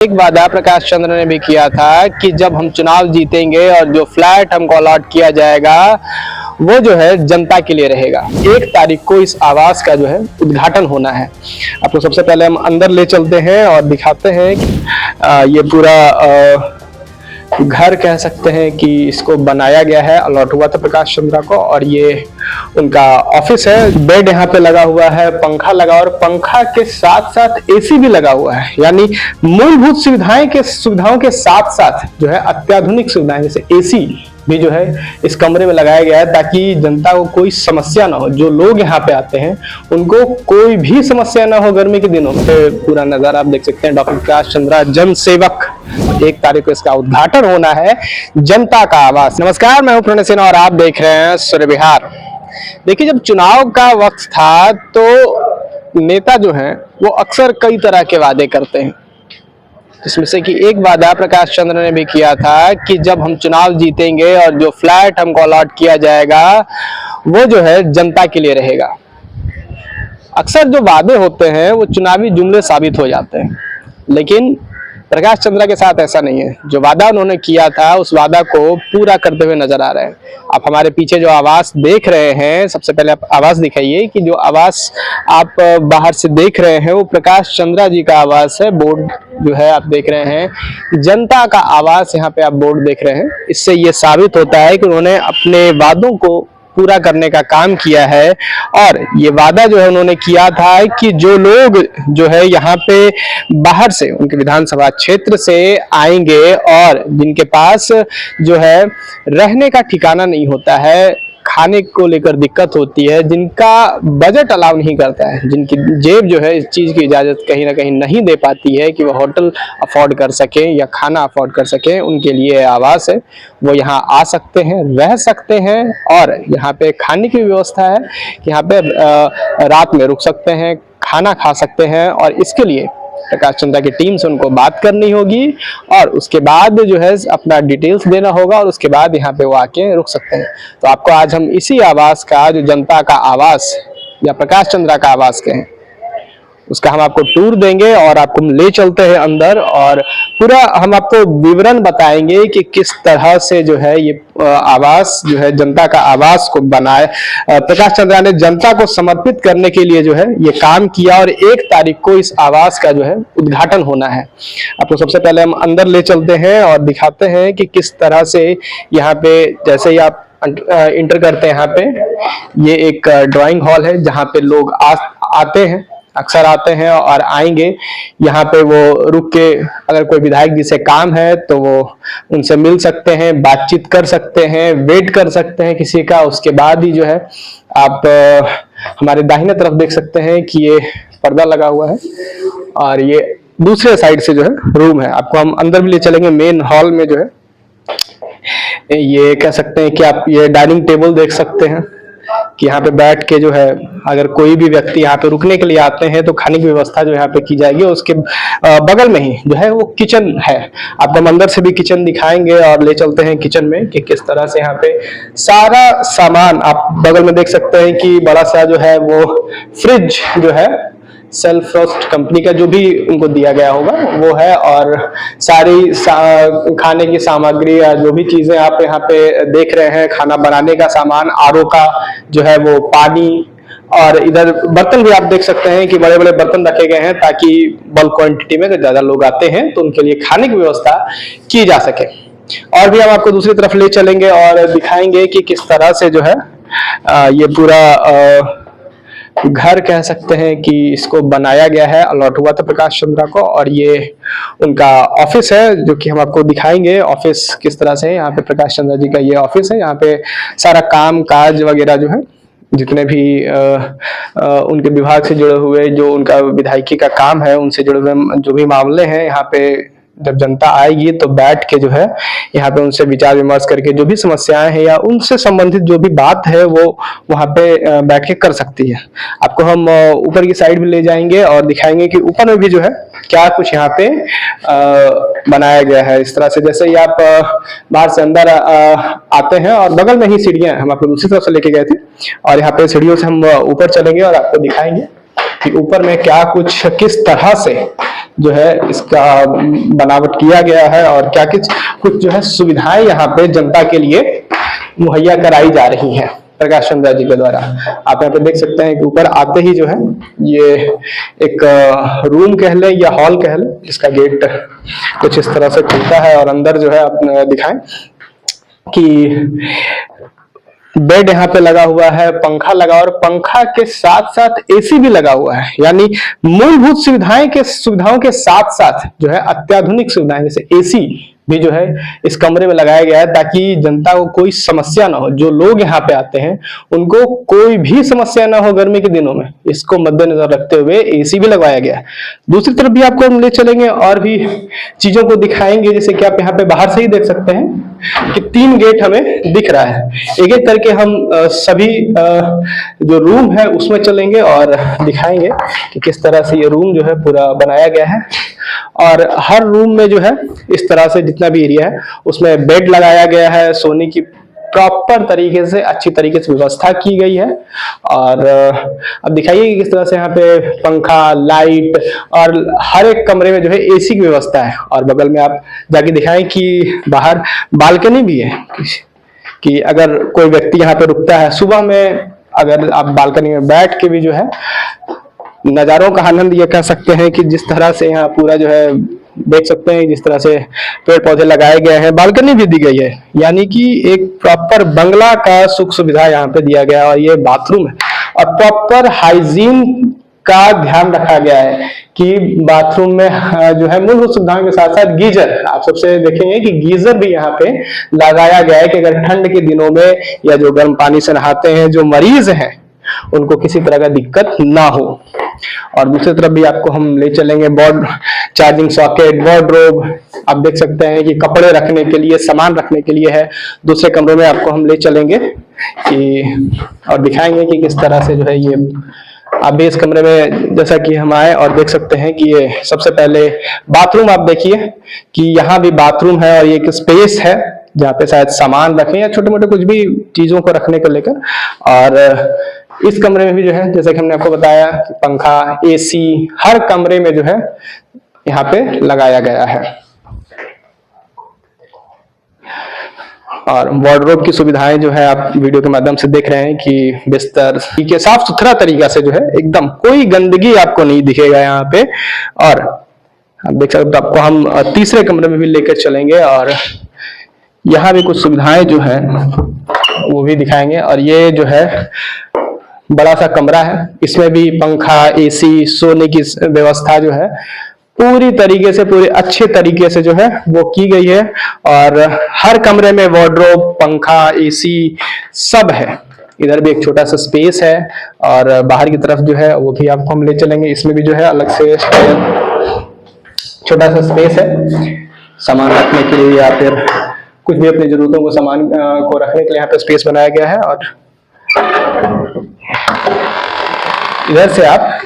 एक वादा प्रकाश चंद्र ने भी किया था कि जब हम चुनाव जीतेंगे और जो फ्लैट हमको अलॉट किया जाएगा वो जो है जनता के लिए रहेगा। 1 तारीख को इस आवास का जो है उद्घाटन होना है। आपको सबसे पहले हम अंदर ले चलते हैं और दिखाते हैं कि ये पूरा घर कह सकते हैं कि इसको बनाया गया है, अलॉट हुआ था प्रकाश चंद्र को। और ये उनका ऑफिस है। बेड यहाँ पे लगा हुआ है, पंखा लगा और पंखा के साथ साथ एसी भी लगा हुआ है। यानी मूलभूत सुविधाओं के साथ साथ जो है अत्याधुनिक सुविधाएं जैसे एसी भी जो है इस कमरे में लगाया गया है ताकि जनता को कोई समस्या ना हो। जो लोग यहाँ पे आते हैं उनको कोई भी समस्या ना हो गर्मी के दिनों में। पूरा नजारा आप देख सकते हैं। डॉक्टर प्रकाश चंद्र जन सेवक, 1 तारीख को इसका उद्घाटन होना है, जनता का आवास। नमस्कार, मैं हूं प्रणय सिन्हा और आप देख रहे हैं सूर्य विहार। देखिए, जब चुनाव का वक्त था तो नेता जो हैं वो अक्सर कई तरह के वादे करते हैं, जिसमें से कि एक वादा प्रकाश चंद्र ने भी किया था कि जब हम चुनाव जीतेंगे और जो फ्लैट हमको अलॉट किया जाएगा वो जो है जनता के लिए रहेगा। अक्सर जो वादे होते हैं वो चुनावी जुमले साबित हो जाते हैं, लेकिन प्रकाश चंद्र के साथ ऐसा नहीं है। जो वादा उन्होंने किया था उस वादा को पूरा करते हुए नजर आ रहे हैं। आप हमारे पीछे जो आवास देख रहे हैं, सबसे पहले आप आवास दिखाइए कि जो आवास आप बाहर से देख रहे हैं वो प्रकाश चंद्र जी का आवास है। बोर्ड जो है आप देख रहे हैं जनता का आवास, यहाँ पे आप बोर्ड देख रहे हैं। इससे ये साबित होता है कि उन्होंने अपने वादों को पूरा करने का काम किया है। और ये वादा जो है उन्होंने किया था कि जो लोग जो है यहाँ पे बाहर से उनके विधानसभा क्षेत्र से आएंगे और जिनके पास जो है रहने का ठिकाना नहीं होता है, खाने को लेकर दिक्कत होती है, जिनका बजट अलाउ नहीं करता है, जिनकी जेब जो है इस चीज की इजाजत कहीं ना कहीं नहीं दे पाती है कि वो होटल अफोर्ड कर सके या खाना अफोर्ड कर सके, उनके लिए आवास है। वो यहाँ आ सकते हैं, रह सकते हैं और यहाँ पे खाने की व्यवस्था है कि यहाँ पे रात में रुक सकते हैं, खाना खा सकते हैं। और इसके लिए प्रकाश चंद्र की टीम से उनको बात करनी होगी और उसके बाद जो है अपना डिटेल्स देना होगा और उसके बाद यहाँ पे वो आके रुक सकते हैं। तो आपको आज हम इसी आवास का, जो जनता का आवास या प्रकाश चंद्र का आवास कहें, उसका हम आपको टूर देंगे और आपको ले चलते हैं अंदर और पूरा हम आपको विवरण बताएंगे कि किस तरह से जो है ये आवास जो है जनता का आवास को बनाए प्रकाश चंद्र ने जनता को समर्पित करने के लिए जो है ये काम किया। और 1 तारीख को इस आवास का जो है उद्घाटन होना है। आपको सबसे पहले हम अंदर ले चलते हैं और दिखाते हैं कि किस तरह से यहाँ पे, जैसे ही आप इंटर करते हैं, यहाँ पे ये एक ड्राइंग हॉल है जहाँ पे लोग आते हैं, अक्सर आते हैं और आएंगे। यहाँ पे वो रुक के अगर कोई विधायक जी से काम है तो वो उनसे मिल सकते हैं, बातचीत कर सकते हैं, वेट कर सकते हैं किसी का। उसके बाद ही जो है आप हमारे दाहिने तरफ देख सकते हैं कि ये पर्दा लगा हुआ है और ये दूसरे साइड से जो है रूम है। आपको हम अंदर भी ले चलेंगे। मेन हॉल में जो है ये कह सकते हैं कि आप ये डाइनिंग टेबल देख सकते हैं कि यहाँ पे बैठ के जो है अगर कोई भी व्यक्ति यहाँ पे रुकने के लिए आते हैं तो खाने की व्यवस्था जो यहाँ पे की जाएगी। उसके बगल में ही जो है वो किचन है। आपको हम अंदर से भी किचन दिखाएंगे और ले चलते हैं किचन में कि किस तरह से यहाँ पे सारा सामान आप बगल में देख सकते हैं कि बड़ा सा जो है वो फ्रिज जो है सेल्फ फ्रोस्ट कंपनी का जो भी उनको दिया गया होगा वो है। और सारी खाने की सामग्री या जो भी चीजें आप यहाँ पे देख रहे हैं, खाना बनाने का सामान, आरओ का जो है वो पानी, और इधर बर्तन भी आप देख सकते हैं कि बड़े बड़े बर्तन रखे गए हैं ताकि बल्क क्वांटिटी में अगर ज्यादा लोग आते हैं तो उनके लिए खाने की व्यवस्था की जा सके। और भी हम आपको दूसरी तरफ ले चलेंगे और दिखाएंगे कि किस तरह से जो है ये पूरा घर कह सकते हैं कि इसको बनाया गया है, अलॉट हुआ था प्रकाश चंद्र को। और ये उनका ऑफिस है जो कि हम आपको दिखाएंगे ऑफिस किस तरह से है। यहाँ पे प्रकाश चंद्र जी का ये ऑफिस है। यहाँ पे सारा काम काज वगैरह जो है, जितने भी उनके विभाग से जुड़े हुए, जो उनका विधायकी का काम है, उनसे जुड़े हुए जो भी मामले हैं, यहाँ पे जब जनता आएगी तो बैठ के जो है यहाँ पे उनसे विचार विमर्श करके जो भी समस्याएं हैं या उनसे संबंधित जो भी बात है वो वहाँ पे बैठ के कर सकती है। आपको हम ऊपर की साइड भी ले जाएंगे और दिखाएंगे कि ऊपर में भी जो है क्या कुछ यहाँ पे बनाया गया है। इस तरह से जैसे ही आप बाहर से अंदर आते हैं और बगल में ही सीढ़ियां, हम आपको दूसरी तरफ से लेके गए थे और यहाँ पे सीढ़ियों से हम ऊपर चलेंगे और आपको दिखाएंगे कि ऊपर में क्या कुछ किस तरह से जो है इसका बनावट किया गया है और क्या कुछ जो है सुविधाएं यहाँ पे जनता के लिए मुहैया कराई जा रही हैं प्रकाश चंद्रा जी के द्वारा। आप यहाँ पे देख सकते हैं कि ऊपर आते ही जो है ये एक रूम कह लें या हॉल कह लें, जिसका गेट कुछ इस तरह से खुलता है और अंदर जो है आप दिखाएं कि बेड यहाँ पे लगा हुआ है, पंखा लगा और पंखा के साथ साथ एसी भी लगा हुआ है। यानी मूलभूत सुविधाओं के साथ साथ जो है अत्याधुनिक सुविधाएं जैसे एसी भी जो है इस कमरे में लगाया गया है, ताकि जनता को कोई समस्या ना हो। जो लोग यहाँ पे आते हैं उनको कोई भी समस्या ना हो गर्मी के दिनों में, इसको मद्देनजर रखते हुए एसी भी लगवाया गया है। दूसरी तरफ भी आपको हम ले चलेंगे और भी चीजों को दिखाएंगे, जैसे कि आप यहाँ पे बाहर से ही देख सकते हैं कि 3 गेट हमें दिख रहा है। एक एक करके हम सभी जो रूम है उसमें चलेंगे और दिखाएंगे कि किस तरह से ये रूम जो है पूरा बनाया गया है। और हर रूम में जो है इस तरह से जितना भी एरिया है उसमें बेड लगाया गया है, सोने की प्रॉपर तरीके से अच्छी तरीके से व्यवस्था की गई है। और अब दिखाइए कि किस तरह से यहाँ पे पंखा, लाइट और हर एक कमरे में जो है एसी की व्यवस्था है। और बगल में आप जाके दिखाएं कि बाहर बालकनी भी है कि अगर कोई व्यक्ति यहाँ पे रुकता है सुबह में, अगर आप बालकनी में बैठ के भी जो है नजारों का आनंद ये कह सकते हैं कि जिस तरह से यहाँ पूरा जो है देख सकते हैं, जिस तरह से पेड़ पौधे लगाए गए हैं, बालकनी भी दी गई है। यानी कि एक प्रॉपर बंगला का सुख सुविधा यहाँ पे दिया गया है। और ये बाथरूम है और प्रॉपर हाइजीन का ध्यान रखा गया है कि बाथरूम में जो है मूलभूत सुविधाओं के साथ साथ गीजर, आप सबसे देखेंगे कि गीजर भी यहाँ पे लगाया गया है कि अगर ठंड के दिनों में या जो गर्म पानी से नहाते हैं जो मरीज हैं उनको किसी तरह का दिक्कत ना हो। और दूसरी तरफ भी आपको हम ले चलेंगे, बोर्ड चार्जिंग सॉकेट, वार्डरोब, आप देख सकते हैं कि कपड़े रखने के लिए, सामान रखने के लिए है। दूसरे कमरों में आपको हम ले चलेंगे कि और दिखाएंगे कि किस तरह से जो है ये आप भी इस कमरे में जैसा कि हम आए और देख सकते हैं कि ये सबसे पहले बाथरूम आप देखिए कि यहाँ भी बाथरूम है और ये एक स्पेस है जहाँ पे शायद सामान रखें या छोटे मोटे कुछ भी चीजों को रखने को लेकर। और इस कमरे में भी जो है जैसा कि हमने आपको बताया कि पंखा, एसी हर कमरे में जो है यहाँ पे लगाया गया है। और वार्डरोब की सुविधाएं जो है आप वीडियो के माध्यम से देख रहे हैं कि बिस्तर के साफ सुथरा तरीका से जो है एकदम कोई गंदगी आपको नहीं दिखेगा यहाँ पे। और आप देख सकते हो, आपको हम तीसरे कमरे में भी लेकर चलेंगे और यहाँ भी कुछ सुविधाएं जो है वो भी दिखाएंगे। और ये जो है बड़ा सा कमरा है, इसमें भी पंखा, एसी, सोने की व्यवस्था जो है पूरी तरीके से, पूरे अच्छे तरीके से जो है वो की गई है। और हर कमरे में वार्डरोब, पंखा, एसी सब है। इधर भी एक छोटा सा स्पेस है और बाहर की तरफ जो है वो भी आपको हम ले चलेंगे। इसमें भी जो है अलग से छोटा सा स्पेस है सामान रखने के लिए या फिर कुछ भी अपनी जरूरतों को सामान को रखने के लिए यहाँ पे स्पेस बनाया गया है। और इधर से आप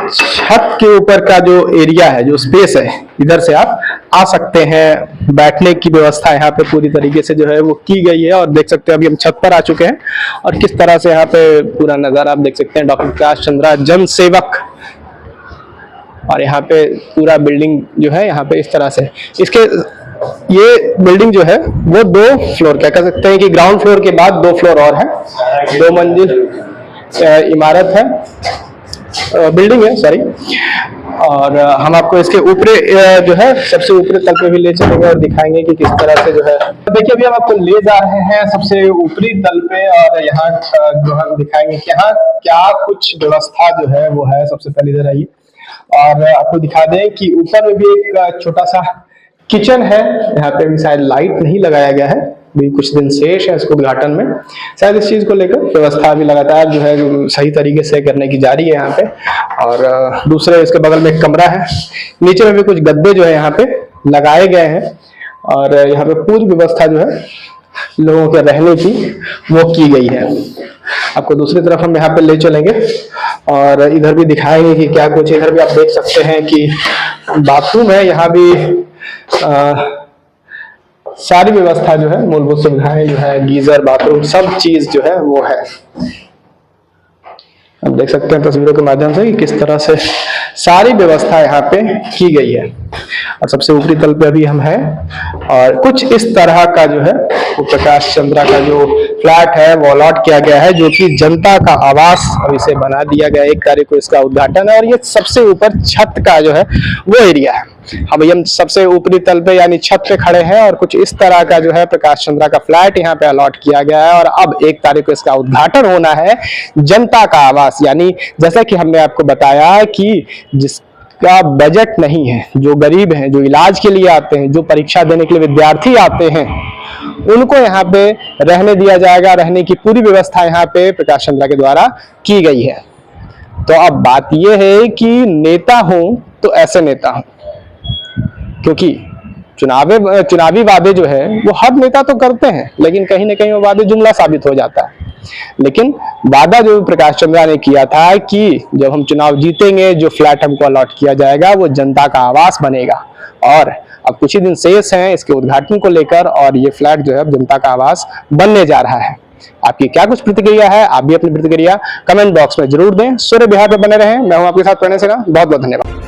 छत के ऊपर का जो एरिया है, जो स्पेस है, इधर से आप आ सकते हैं। बैठने की व्यवस्था यहाँ पे पूरी तरीके से जो है वो की गई है। और देख सकते हैं अभी हम छत पर आ चुके हैं और किस तरह से यहाँ पे पूरा नजारा आप देख सकते हैं। डॉक्टर प्रकाश चंद्रा जन सेवक, और यहाँ पे पूरा बिल्डिंग जो है यहाँ पे इस तरह से, इसके ये बिल्डिंग जो है वो 2 फ्लोर, क्या कह सकते हैं कि ग्राउंड फ्लोर के बाद 2 फ्लोर और है, 2 मंजिल इमारत है, बिल्डिंग है सॉरी। और हम आपको इसके ऊपरी जो है सबसे ऊपरी तल पे भी ले चलेंगे और दिखाएंगे कि किस तरह से जो है। तो देखिए अभी हम आपको ले जा रहे हैं सबसे ऊपरी तल पे और यहाँ जो हम दिखाएंगे कि यहाँ क्या कुछ व्यवस्था जो है वो है। सबसे पहले इधर आइए और आपको दिखा दें कि ऊपर में भी एक छोटा सा किचन है। यहाँ पे भी शायद लाइट नहीं लगाया गया है, भी कुछ दिन शेष है इसको उद्घाटन में। शायद इस चीज को लेकर व्यवस्था भी लगातार जो है जो सही तरीके से करने की जा रही है यहाँ पे। और दूसरे इसके बगल में एक कमरा है, नीचे में भी कुछ गद्दे जो है यहाँ पे लगाए गए हैं। और यहाँ पे पूरी व्यवस्था जो है लोगों के रहने की वो की गई है। आपको दूसरी तरफ हम यहाँ पे ले चलेंगे और इधर भी दिखाएंगे कि क्या कुछ। इधर भी आप देख सकते हैं कि बाथरूम है, यहाँ भी सारी व्यवस्था जो है, मूलभूत सुविधाएं जो है, गीजर, बाथरूम, सब चीज जो है वो है। आप देख सकते हैं तस्वीरों के माध्यम से कि किस तरह से सारी व्यवस्था यहाँ पे की गई है। और सबसे ऊपरी तल पे अभी हम हैं और कुछ इस तरह का जो है वो प्रकाश चंद्रा का जो फ्लैट है वो अलॉट किया गया है, जो कि जनता का आवास अब इसे बना दिया गया। 1 तारीख को इसका उद्घाटन है और ये सबसे ऊपर छत का जो है वो एरिया है। अभी हम सबसे ऊपरी तल पे यानी छत पे खड़े हैं और कुछ इस तरह का जो है प्रकाश चंद्रा का फ्लैट यहाँ पे अलॉट किया गया है। और अब 1 तारीख को इसका उद्घाटन होना है जनता का आवास, यानी जैसा कि हमने आपको बताया कि जिसका बजट नहीं है, जो गरीब हैं, जो इलाज के लिए आते हैं, जो परीक्षा देने के लिए विद्यार्थी आते हैं, उनको यहाँ पे रहने दिया जाएगा। रहने की पूरी व्यवस्था यहाँ पे प्रकाश चंद्रा के द्वारा की गई है। तो अब बात यह है कि नेता हो तो ऐसे नेता हो, क्योंकि चुनावी वादे जो है वो हर नेता तो करते हैं, लेकिन कहीं ना कहीं वो वादे जुमला साबित हो जाता है। लेकिन वादा जो प्रकाश चंद्रा ने किया था कि जब हम चुनाव जीतेंगे जो फ्लैट हमको अलॉट किया जाएगा वो जनता का आवास बनेगा, और अब कुछ ही दिन शेष हैं इसके उद्घाटन को लेकर और ये फ्लैट जो है जनता का आवास बनने जा रहा है। आपकी क्या कुछ प्रतिक्रिया है? आप भी अपनी प्रतिक्रिया कमेंट बॉक्स में जरूर दें। सूर्य बिहार पर बने रहें। मैं हूं आपके साथ प्रणय सिन्हा। बहुत बहुत धन्यवाद।